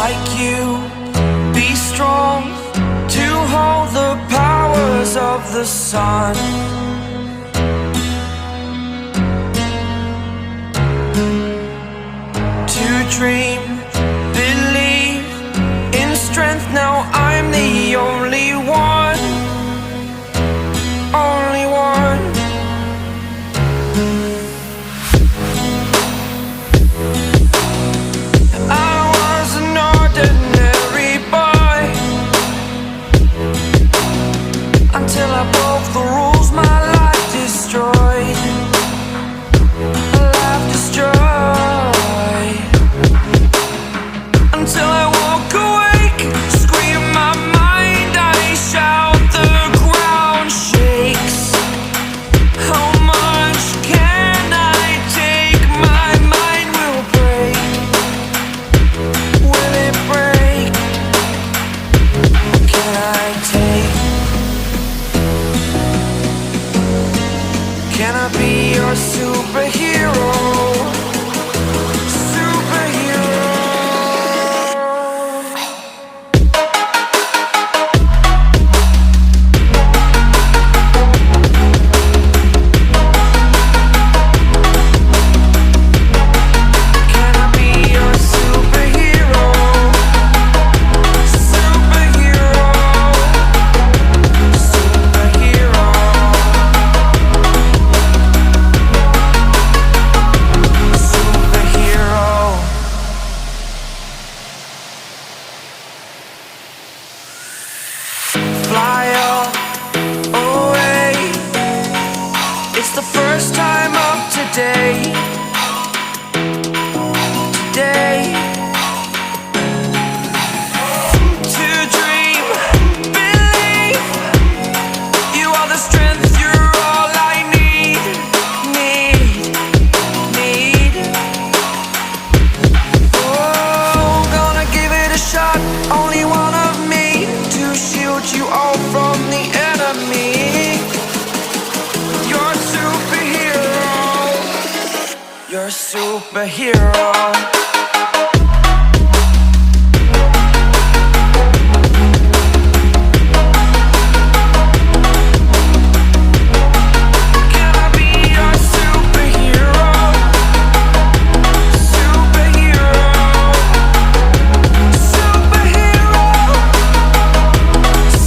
like you, be strong to hold the powers of the sun. To dream, believe in strength. Now I'm the only one, only one. I was an ordinary boy until I broke the rules. My life destroyed, life destroyed. Until I walk awake, scream my mind, I shout, the ground shakes. How much can I take? My mind will break. Will it break? Can I take? Can I be your superhero? Fly away. It's the first time of today. Today. To dream, believe. You are the strength, you're all I need. Need. Oh, gonna give it a shot. Only one of me to shield you all from the enemy. You're a superhero. You're a superhero. Can I be your superhero? Superhero. Superhero.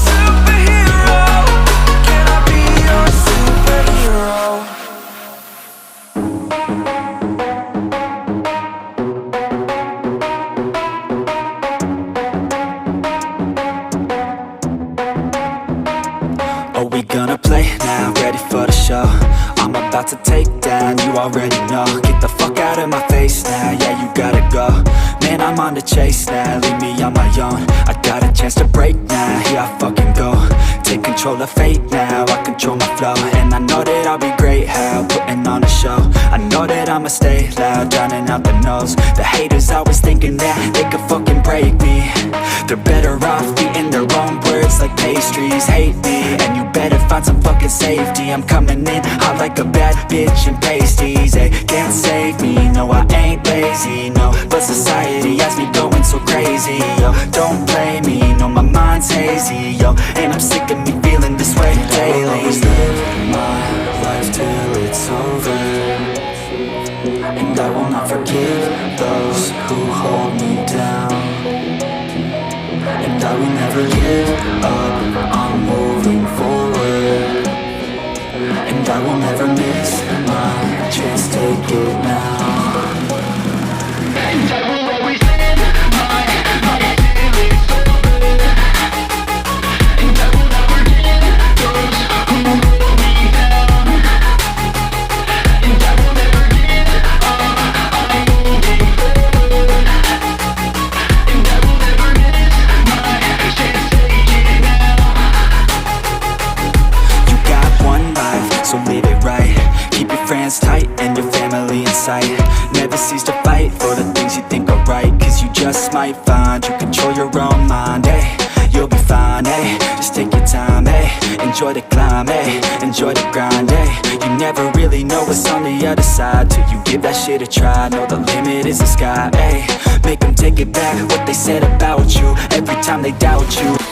Superhero. Can I be your superhero? Are we gonna play now? Ready for the show? I'm about to take down, you already know. Get the fuck out of my face now, yeah, you gotta go. Man, I'm on the chase now, leave me on my own. I got a chance to break now, here I fucking go. Take control of fate now, I control my flow. And I know that I'll be great, how, putting on a show. I know that I'ma stay loud, drowning out the noise. The haters always thinking that they could fucking break me. They're better off eating their own words like pastries. Hate me, and you better find some fucking safety. I'm coming in hot like a bad bitch in pasties. They can't save me, no I ain't lazy, no. But society has me going so crazy, yo. Don't blame me, no my mind's hazy, yo. And I'm sick of me feeling this way daily. I'll always live my life till it's over, and I will not forgive those who hold me down. And I will never give up, I'm moving forward. And I will never miss my chance, take it now. And I will always live my life till it's over, and I will never give those who hold me down. And I will never give up, I'm moving forward. And I will never miss my chance, take it now. You got one life, so live it right. Keep your friends tight and your family in sight. Never cease to fight for the things you think are right, cause you just might find you control your own mind, eh? You'll be fine, eh? Just take your time, eh? Enjoy the climb, eh? Enjoy the grind, eh? You never really know what's on the other side till you give that shit a try. Know the limit is the sky, eh? make them take it back what they said about you. Every time they doubt you,